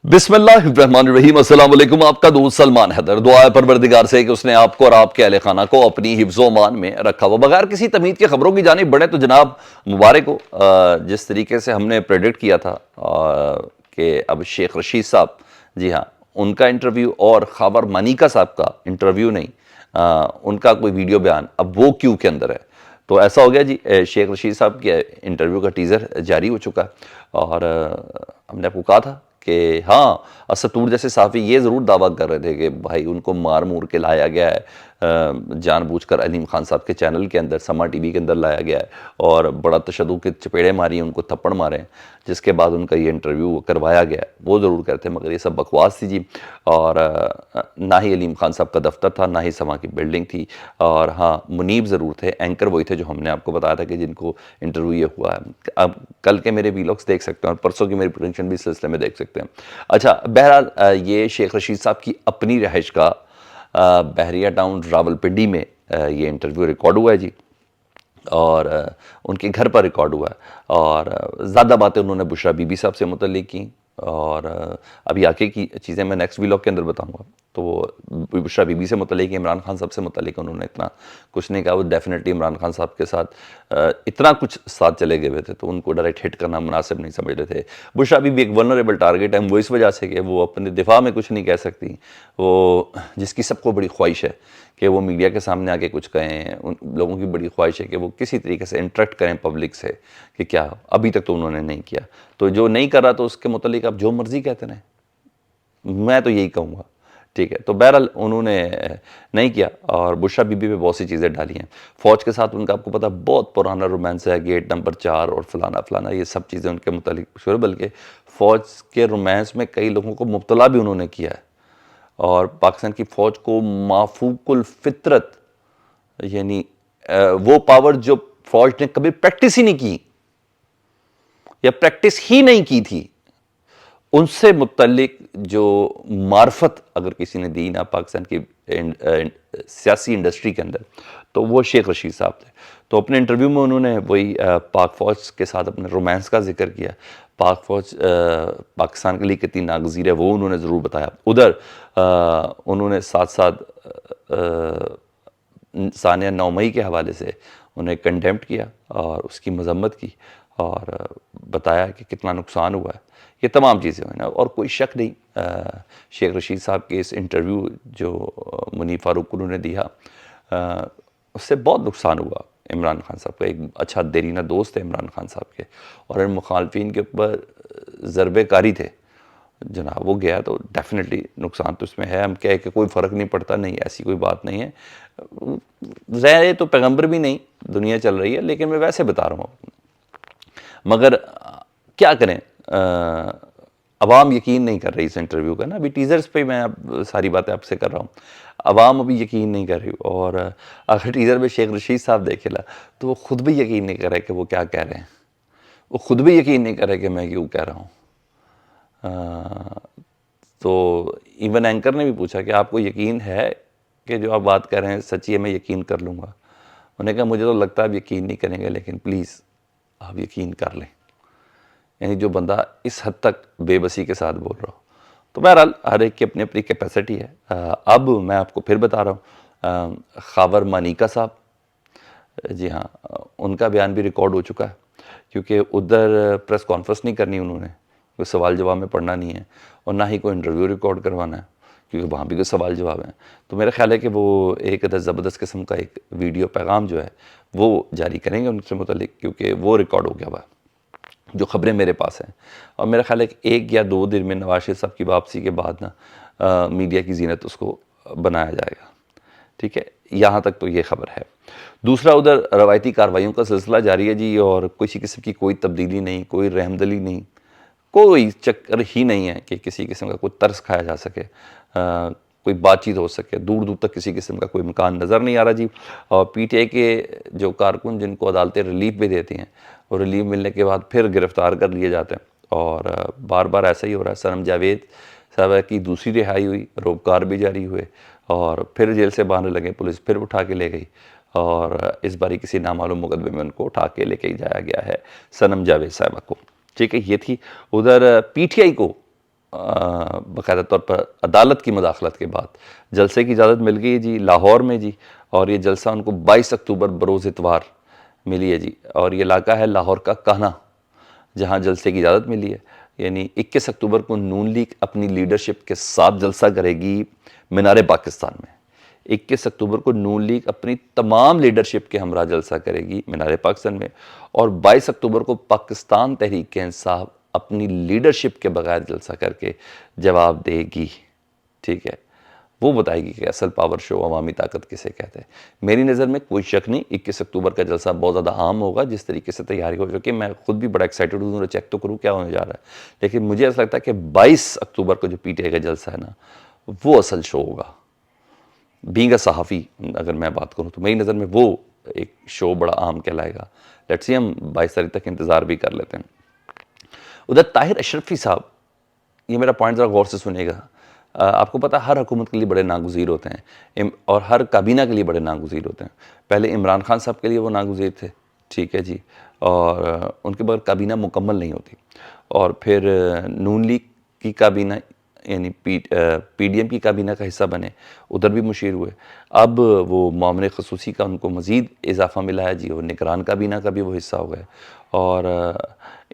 बिस्मिल्लाहिर्रहमानिर्रहीम। अस्सलाम वालेकुम। आपका दोस्त सलमान हैदर। दुआ है परवरदिगार से कि उसने आपको और आपके अहले खाना को अपनी हिफ्ज़ो मान में रखा हो। बगैर किसी तमीद के खबरों की जानिब बढ़े तो जनाब मुबारक हो। जिस तरीके से हमने प्रेडिक्ट किया था कि अब शेख रशीद साहब, जी हाँ, उनका इंटरव्यू और खबर मनीका साहब का इंटरव्यू नहीं, उनका कोई वीडियो बयान अब वो क्यों के अंदर है। तो ऐसा हो गया जी, शेख रशीद साहब के इंटरव्यू का टीज़र जारी हो चुका है और हमने आपको कहा था कि हाँ, असतूर जैसे साफ़ी ये ज़रूर दावा कर रहे थे कि भाई उनको मार मूर के लाया गया है, जानबूझकर अलीम खान साहब के चैनल के अंदर, समा टीवी के अंदर लाया गया है और बड़ा तशद्दुद के चपेड़े मारी, उनको थप्पड़ मारे हैं, जिसके बाद उनका ये इंटरव्यू करवाया गया है। वो ज़रूर करते, मगर ये सब बकवास थी जी। और ना ही अलीम खान साहब का दफ्तर था, ना ही समा की बिल्डिंग थी। और हाँ, मुनीब ज़रूर थे, एंकर वही थे जो हमने आपको बताया था कि जिनको इंटरव्यू ये हुआ है। अब कल के मेरे वीलॉग्स देख सकते हैं और परसों की मेरी प्रेडिक्शन भी इस सिलसिले में देख सकते हैं। अच्छा, बहरहाल ये शेख रशीद साहब की अपनी रहाइश का बहरिया टाउन रावलपिंडी में ये इंटरव्यू रिकॉर्ड हुआ है जी। और उनके घर पर रिकॉर्ड हुआ है और ज़्यादा बातें उन्होंने बुशरा बीबी साहब से मुतल्लिक की और अभी आगे की चीज़ें मैं नेक्स्ट व्लॉग के अंदर बताऊंगा। तो बुशरा बीबी से मुतल्लिक, इमरान खान साहब से मुतल्लिक उन्होंने इतना कुछ नहीं कहा। वो डेफिनेटली इमरान खान साहब के साथ इतना कुछ साथ चले गए हुए थे तो उनको डायरेक्ट हिट करना मुनासिब नहीं समझ रहे थे। बुशरा बीबी एक वल्नरेबल टारगेट है, वो इस वजह से कि वो अपने दिफा में कुछ नहीं कह सकती, वो जिसकी सबको बड़ी ख्वाहिश है कि वो मीडिया के सामने आके कुछ कहें। उन लोगों की बड़ी ख्वाहिश है कि वो किसी तरीके से इंटरेक्ट करें पब्लिक से कि क्या, अभी तक तो उन्होंने नहीं किया। तो जो नहीं कर रहा तो उसके मुतालिक आप जो मर्जी कहते रहें, मैं तो यही कहूँगा, ठीक है। तो बहरहाल उन्होंने नहीं किया और बुशरा बीबी पे बहुत सी चीज़ें डाली हैं। फ़ौज के साथ उनका आपको पता बहुत पुराना रोमांस है, गेट नंबर 4 और फलाना फलाना, ये सब चीज़ें उनके मुतालिक मशहूर, बल्कि फ़ौज के रोमांस में कई लोगों को मुब्तला भी उन्होंने किया है। और पाकिस्तान की फ़ौज को माफूकुल फितरत, यानी वो पावर जो फ़ौज ने कभी प्रैक्टिस ही नहीं की या प्रैक्टिस ही नहीं की थी, उनसे मुतल्लिक जो मार्फत अगर किसी ने दी ना पाकिस्तान की सियासी इंडस्ट्री के अंदर, तो वो शेख रशीद साहब थे। तो अपने इंटरव्यू में उन्होंने वही पाक फ़ौज के साथ अपने रोमांस का जिक्र किया। पाक फ़ौज पाकिस्तान के लिए कितनी नागज़ीर है वो उन्होंने ज़रूर बताया। उधर उन्होंने साथ साथ सानिया 9 मई के हवाले से उन्हें कंडेम्प्ट किया और उसकी मजम्मत की और बताया कि कितना नुकसान हुआ है। ये तमाम चीज़ें हुई ना, और कोई शक नहीं, शेख रशीद साहब के इस इंटरव्यू जो मुनीब फ़ारूक उन्होंने दिया, उससे बहुत नुकसान हुआ इमरान खान साहब का। एक अच्छा देरीना दोस्त है इमरान खान साहब के और इन मुखालफिन के ऊपर ज़रबे कारी थे जनाब। वो गया तो डेफिनेटली नुकसान तो इसमें है। हम कह के कोई फ़र्क नहीं पड़ता, नहीं, ऐसी कोई बात नहीं है। ज़ाहिर तो पैगंबर भी नहीं, दुनिया चल रही है, लेकिन मैं वैसे बता रहा हूँ। मगर क्या करें, अवाम यकीन नहीं कर रही इस इंटरव्यू का ना। अभी टीज़र्स पे मैं अब सारी बातें आपसे कर रहा हूँ, अवाम अभी यकीन नहीं कर रही। और अगर टीज़र में शेख रशीद साहब देखेला तो वो ख़ुद भी यकीन नहीं कर रहे कि वो क्या कह रहे हैं, वो ख़ुद भी यकीन नहीं कर रहे कि मैं क्यों कह रहा हूँ। तो इवन एंकर ने भी पूछा कि आपको यकीन है कि जो आप बात कर रहे हैं सच्ची है, मैं यकीन कर लूँगा। उन्होंने कहा मुझे तो लगता है आप यकीन नहीं करेंगे, लेकिन प्लीज़ आप यकीन कर लें। यानी जो बंदा इस हद तक बेबसी के साथ बोल रहा हो। तो बहरहाल हर एक की अपनी अपनी कैपेसिटी है। अब मैं आपको फिर बता रहा हूँ, खबर मनीका साहब, जी हाँ, उनका बयान भी रिकॉर्ड हो चुका है, क्योंकि उधर प्रेस कॉन्फ्रेंस नहीं करनी उन्होंने, कोई सवाल जवाब में पढ़ना नहीं है, और ना ही कोई इंटरव्यू रिकॉर्ड करवाना है, क्योंकि वहाँ भी कोई सवाल जवाब है। तो मेरा ख्याल है कि वो एक ज़बरदस्त किस्म का एक वीडियो पैगाम जो है वो जारी करेंगे उनसे मुतल्लिक, क्योंकि वो रिकॉर्ड हो गया हुआ जो ख़बरें मेरे पास हैं। और मेरा ख्याल है कि 1 या 2 दिन में नवाज शरीफ साहब की वापसी के बाद ना मीडिया की जीनत उसको बनाया जाएगा, ठीक है। यहाँ तक तो ये ख़बर है। दूसरा, उधर रवायती कार्रवाइयों का सिलसिला जारी है जी, और किसी किस्म की कोई तब्दीली नहीं, कोई रहमदिली नहीं, कोई चक्कर ही नहीं है कि किसी किस्म का कोई तरस खाया जा सके, कोई बातचीत हो सके। दूर दूर तक किसी किस्म का कोई इम्कान नज़र नहीं आ रहा जी। और पीटीआई के जो कारकुन जिनको अदालतें रिलीफ भी देती हैं, और रिलीफ मिलने के बाद फिर गिरफ़्तार कर लिए जाते हैं, और बार बार ऐसा ही हो रहा है। सनम जावेद साहब की दूसरी रिहाई हुई, रोबकार भी जारी हुए, और फिर जेल से बाहर लगे, पुलिस फिर उठा के ले गई, और इस बारी किसी नामालूम मुकदमे में उनको उठा के लेके जाया गया है, सनम जावेद साहबा को, ठीक है। ये थी। उधर पीटीआई को باقاعدہ طور پر عدالت کی مداخلت کے بعد جلسے کی اجازت مل گئی ہے جی لاہور میں جی، اور یہ جلسہ ان کو 22 اکتوبر بروز اتوار ملی ہے جی، اور یہ علاقہ ہے لاہور کا کہنا جہاں جلسے کی اجازت ملی ہے. یعنی 21 اکتوبر کو نون لیگ اپنی لیڈرشپ کے ساتھ جلسہ کرے گی مینار پاکستان میں. 21 اکتوبر کو نون لیگ اپنی تمام لیڈرشپ کے ہمراہ جلسہ کرے گی مینار پاکستان میں، اور 22 اکتوبر کو پاکستان تحریک انصاف اپنی لیڈرشپ کے بغیر جلسہ کر کے جواب دے گی. ٹھیک ہے، وہ بتائے گی کہ اصل پاور شو عوامی طاقت کسے کہتے ہیں. میری نظر میں کوئی شک نہیں 21 اکتوبر کا جلسہ بہت زیادہ عام ہوگا. جس طریقے سے تیاری ہو چکی ہے میں خود بھی بڑا ایکسائٹڈ ہوں، چیک تو کروں کیا ہونے جا رہا ہے. لیکن مجھے ایسا لگتا ہے کہ 22 اکتوبر کو جو پی ٹی آئی کا جلسہ ہے نا وہ اصل شو ہوگا. بینگ اے صحافی اگر میں بات کروں تو میری نظر میں وہ ایک شو بڑا عام کہلائے گا. لیٹس سی ہم 22 تاریخ تک انتظار بھی کر لیتے ہیں. ادھر طاہر اشرفی صاحب، یہ میرا پوائنٹ ذرا غور سے سنیے گا. آپ کو پتہ ہر حکومت کے لیے بڑے ناگزیر ہوتے ہیں اور ہر کابینہ کے لیے بڑے ناگزیر ہوتے ہیں. پہلے عمران خان صاحب کے لیے وہ ناگزیر تھے، ٹھیک ہے جی، اور ان کے بغیر کابینہ مکمل نہیں ہوتی. اور پھر نون لیگ کی کابینہ یعنی پی ڈی ایم کی کابینہ کا حصہ بنے، ادھر بھی مشیر ہوئے. اب وہ معاملے خصوصی کا ان کو مزید اضافہ ملا ہے جی، وہ نگران کابینہ کا بھی وہ حصہ ہو گئے، اور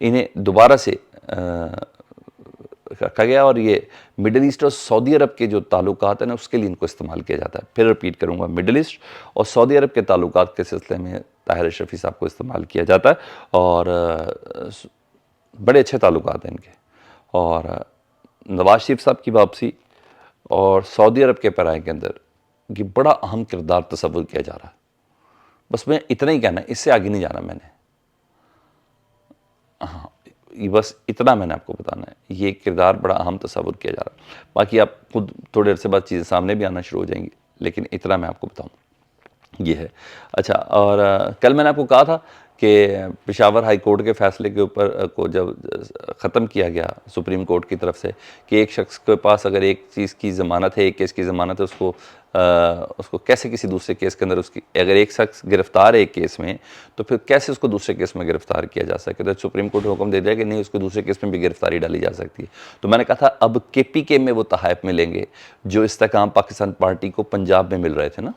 انہیں دوبارہ سے رکھا گیا. اور یہ مڈل ایسٹ اور سعودی عرب کے جو تعلقات ہیں نا اس کے لیے ان کو استعمال کیا جاتا ہے. پھر رپیٹ کروں گا، مڈل ایسٹ اور سعودی عرب کے تعلقات کے سلسلے میں طاہر اشرفی صاحب کو استعمال کیا جاتا ہے، اور بڑے اچھے تعلقات ہیں ان کے. اور نواز شریف صاحب کی واپسی اور سعودی عرب کے پیراے کے اندر یہ بڑا اہم کردار تصور کیا جا رہا ہے. بس میں اتنا ہی کہنا ہے، اس سے آگے نہیں جانا میں نے. ہاں بس اتنا میں نے آپ کو بتانا ہے، یہ کردار بڑا اہم تصور کیا جا رہا ہے. باقی آپ خود تھوڑے عرصے بعد چیزیں سامنے بھی آنا شروع ہو جائیں گی، لیکن اتنا میں آپ کو بتاؤں یہ ہے. اچھا، اور کل میں نے آپ کو کہا تھا کہ پشاور ہائی کورٹ کے فیصلے کے اوپر کو جب ختم کیا گیا سپریم کورٹ کی طرف سے کہ ایک شخص کے پاس اگر ایک چیز کی ضمانت ہے، ایک کیس کی ضمانت ہے، اس کو کیسے کسی دوسرے کیس کے اندر اگر ایک شخص گرفتار ہے ایک کیس میں تو پھر کیسے اس کو دوسرے کیس میں گرفتار کیا جا سکے. تو سپریم کورٹ نے حکم دے دیا کہ نہیں، اس کو دوسرے کیس میں بھی گرفتاری ڈالی جا سکتی ہے. تو میں نے کہا تھا اب کے پی کے میں وہ تحائف ملیں گے جو استحکام پاکستان پارٹی کو پنجاب میں مل رہے تھے نا،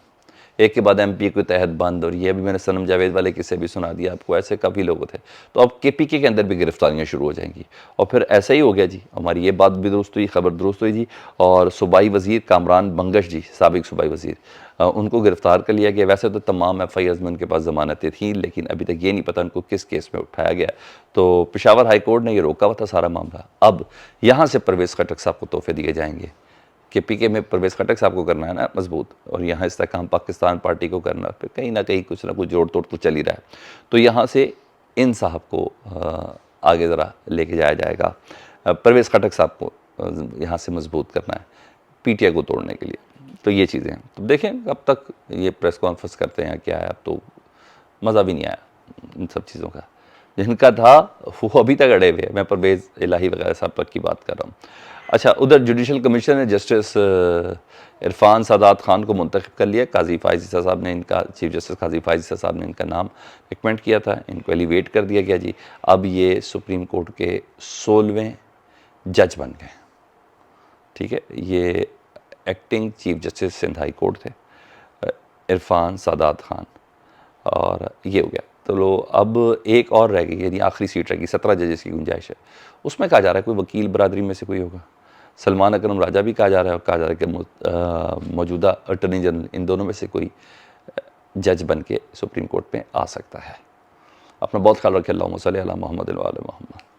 ایک کے بعد ایم پی کو تحت بند، اور یہ ابھی میں نے صنم جاوید والے قصے بھی سنا دیا آپ کو. ایسے کافی لوگ تھے. تو اب کے پی کے اندر بھی گرفتاریاں شروع ہو جائیں گی. اور پھر ایسا ہی ہو گیا جی، ہماری یہ بات بھی درست ہوئی، خبر درست ہوئی جی. اور صوبائی وزیر کامران بنگش جی، سابق صوبائی وزیر، ان کو گرفتار کر لیا گیا. ویسے تو تمام ایف آئی آرز میں ان کے پاس ضمانتیں تھیں، لیکن ابھی تک یہ نہیں پتہ ان کو کس کیس میں اٹھایا گیا. تو پشاور ہائی کورٹ نے یہ روکا ہوا تھا سارا معاملہ. اب یہاں سے پرویز خٹک صاحب کو تحفے دیے جائیں گے. کے پی کے میں پرویز خٹک صاحب کو کرنا ہے نا مضبوط، اور یہاں استحکام پاکستان پارٹی کو کرنا، پھر کہیں نہ کہیں کچھ نہ کچھ جوڑ توڑ تو چل ہی رہا ہے. تو یہاں سے ان صاحب کو آگے ذرا لے کے جایا جائے گا. پرویز خٹک صاحب کو یہاں سے مضبوط کرنا ہے پی ٹی آئی کو توڑنے کے لیے. تو یہ چیزیں ہیں. تو دیکھیں اب تک یہ پریس کانفرنس کرتے ہیں کیا ہے. اب تو مزہ بھی نہیں آیا ان سب چیزوں کا. جن کا تھا وہ ابھی تک اڑے ہوئے. میں پرویز الہی وغیرہ صاحب تک کی بات کر رہا ہوں. اچھا، ادھر جوڈیشل کمیشن نے جسٹس عرفان سادات خان کو منتخب کر لیا. قاضی فائز عیسیٰ صاحب نے ان کا، چیف جسٹس قاضی فائز عیسیٰ صاحب نے ان کا نام ریکمینڈ کیا تھا. ان کو ایلیویٹ کر دیا گیا جی. اب یہ سپریم کورٹ کے 16ویں جج بن گئے. ٹھیک ہے، یہ acting chief justice Sindh high court تھے عرفان سادات خان، اور یہ ہو گیا. تو لو اب ایک اور رہ گئی، یعنی آخری سیٹ رہ گئی. 17 ججز کی گنجائش ہے. اس میں کہا جا رہا ہے کوئی وکیل برادری میں سے کوئی ہوگا. سلمان اکرم راجہ بھی کہا جا رہا ہے، اور کہا جا رہا ہے کہ موجودہ اٹرنی جنرل، ان دونوں میں سے کوئی جج بن کے سپریم کورٹ میں آ سکتا ہے. اپنا بہت خیال رکھیں. اللہم صلی علی محمد و علی محمد.